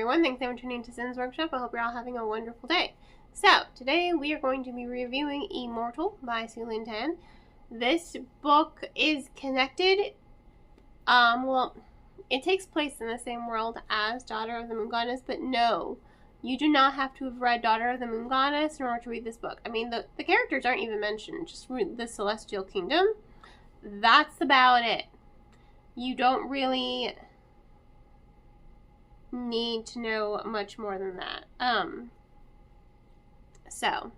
everyone. Thanks for tuning to Sin's Workshop. I hope you're all having a wonderful day. So, today we are going to be reviewing Immortal by Su Lin Tan. This book is connected. Well, it takes place in the same world as Daughter of the Moon Goddess, but no, you do not have to have read Daughter of the Moon Goddess in order to read this book. I mean, the characters aren't even mentioned, just the Celestial Kingdom. That's about it. You don't really need to know much more than that. So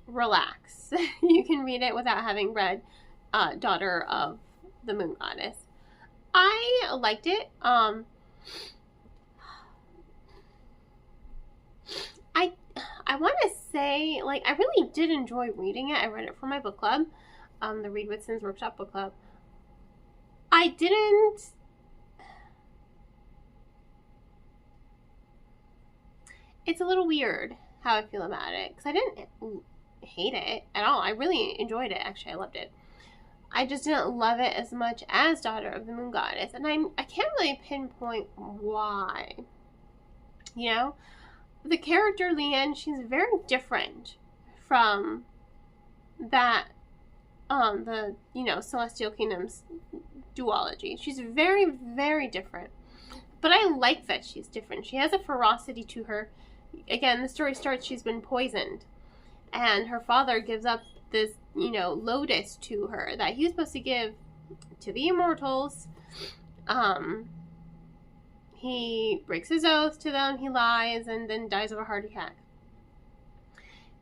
relax. You can read it without having read Daughter of the Moon Goddess. I liked it. I want to say, like, I really did enjoy reading it. I read it for my book club, the Read with Sin's Workshop book club. I didn't. It's a little weird how I feel about it, because I didn't hate it at all. I really enjoyed it, actually. I loved it. I just didn't love it as much as Daughter of the Moon Goddess, and I can't really pinpoint why. You know? The character, Lian, she's very different from that, the, Celestial Kingdom's duology. She's very, very different. But I like that she's different. She has a ferocity to her. Again, the story starts, she's been poisoned, and her father gives up this, lotus to her that he was supposed to give to the Immortals. He breaks his oath to them, he lies, and then dies of a heart attack.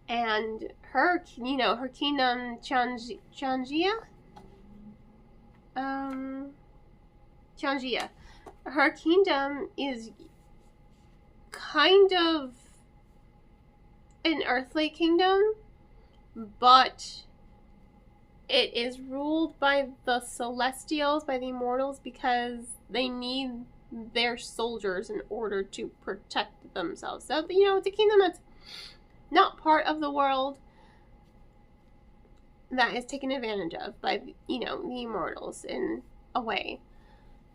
And her, her kingdom, Changia, her kingdom is kind of an earthly kingdom, but it is ruled by the Celestials, by the Immortals, because they need their soldiers in order to protect themselves. So, it's a kingdom that's not part of the world, that is taken advantage of by, the Immortals in a way.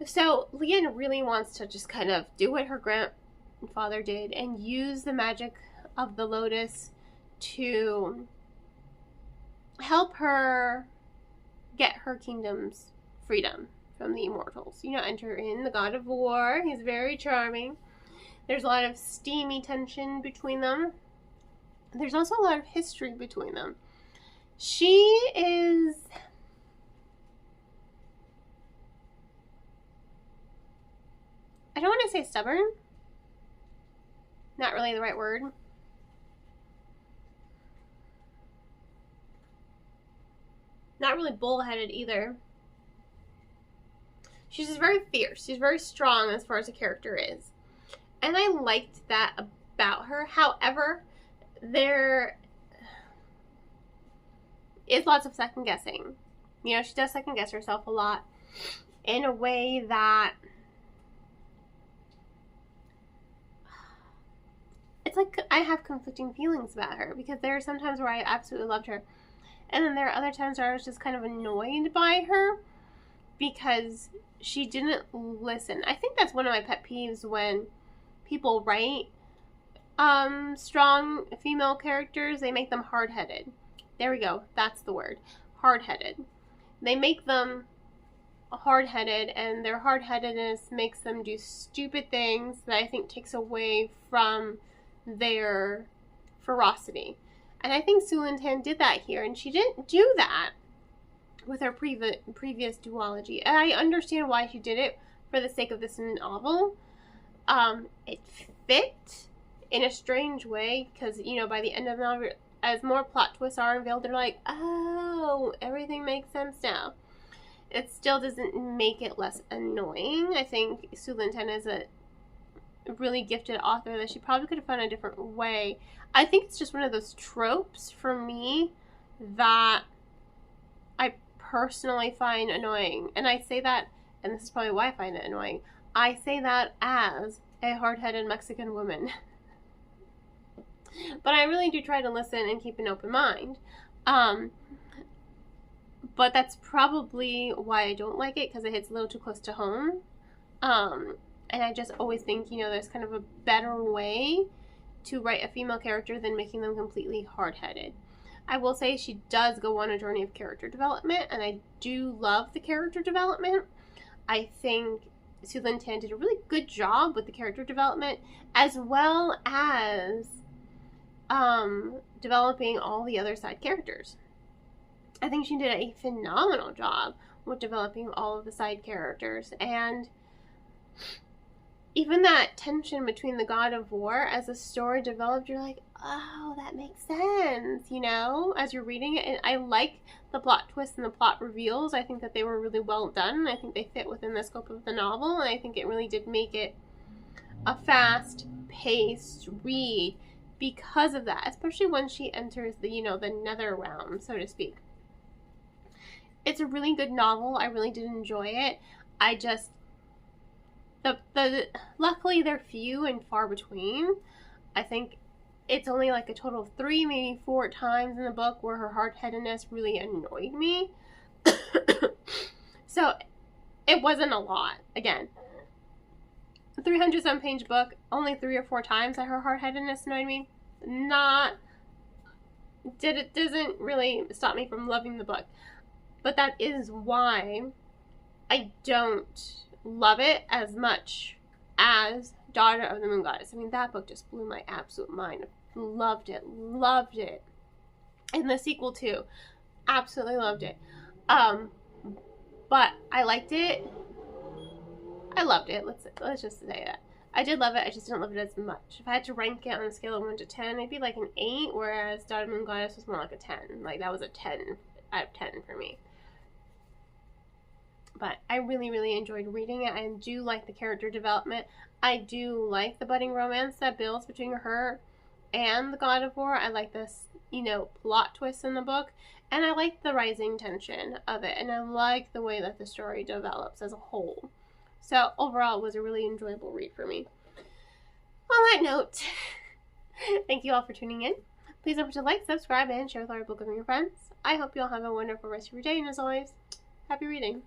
So, Lian really wants to just kind of do what her grandfather did and use the magic of the lotus to help her get her kingdom's freedom from the Immortals. Enter in the god of war. He's very charming. There's a lot of steamy tension between them. There's also a lot of history between them. She is... I don't want to say stubborn. Not really the right word. Not really bullheaded either. She's just very fierce. She's very strong as far as the character is. And I liked that about her. However, there is lots of second guessing. She does second guess herself a lot in a way that it's like I have conflicting feelings about her, because there are some times where I absolutely loved her, and then there are other times where I was just kind of annoyed by her because she didn't listen. I think that's one of my pet peeves when people write strong female characters. They make them hard-headed. There we go. That's the word. Hard-headed. They make them hard-headed, and their hard-headedness makes them do stupid things that I think takes away from their ferocity. And I think Su Lin Tan did that here, and she didn't do that with her previous duology. And I understand why she did it for the sake of this novel. It fit in a strange way, because, by the end of the novel, as more plot twists are unveiled, they're like, oh, everything makes sense now. It still doesn't make it less annoying. I think Su Lin Tan is a really gifted author that she probably could have found a different way. I think it's just one of those tropes for me that I personally find annoying. And I say that, and this is probably why I find it annoying, I say that as a hard-headed Mexican woman. But I really do try to listen and keep an open mind. But that's probably why I don't like it, because it hits a little too close to home. And I just always think, you know, there's kind of a better way to write a female character than making them completely hard-headed. I will say she does go on a journey of character development, and I do love the character development. I think Su Lin Tan did a really good job with the character development, as well as developing all the other side characters. I think she did a phenomenal job with developing all of the side characters, and even that tension between the God of War, as the story developed, you're like, oh, that makes sense, you know, as you're reading it. And I like the plot twists and the plot reveals. I think that they were really well done. I think they fit within the scope of the novel, and I think it really did make it a fast-paced read because of that, especially when she enters the, you know, the nether realm, so to speak. It's a really good novel. I really did enjoy it. I just, luckily they're few and far between. I think it's only like a total of 3, maybe 4 times in the book where her hard-headedness really annoyed me. So it wasn't a lot. Again, a 300-some page book, only 3 or 4 times that her hard-headedness annoyed me. It doesn't really stop me from loving the book. But that is why I don't love it as much as Daughter of the Moon Goddess. I mean, that book just blew my absolute mind. Loved it. Loved it. And the sequel, too. Absolutely loved it. But I liked it. I loved it. Let's just say that. I did love it. I just didn't love it as much. If I had to rank it on a scale of 1 to 10, it'd be like an 8, whereas Daughter of the Moon Goddess was more like a 10. Like, that was a 10 out of 10 for me. But I really, really enjoyed reading it. I do like the character development. I do like the budding romance that builds between her and the God of War. I like this, you know, plot twist in the book. And I like the rising tension of it. And I like the way that the story develops as a whole. So overall, it was a really enjoyable read for me. On that note, thank you all for tuning in. Please don't forget to like, subscribe, and share with our book with your friends. I hope you all have a wonderful rest of your day. And as always, happy reading.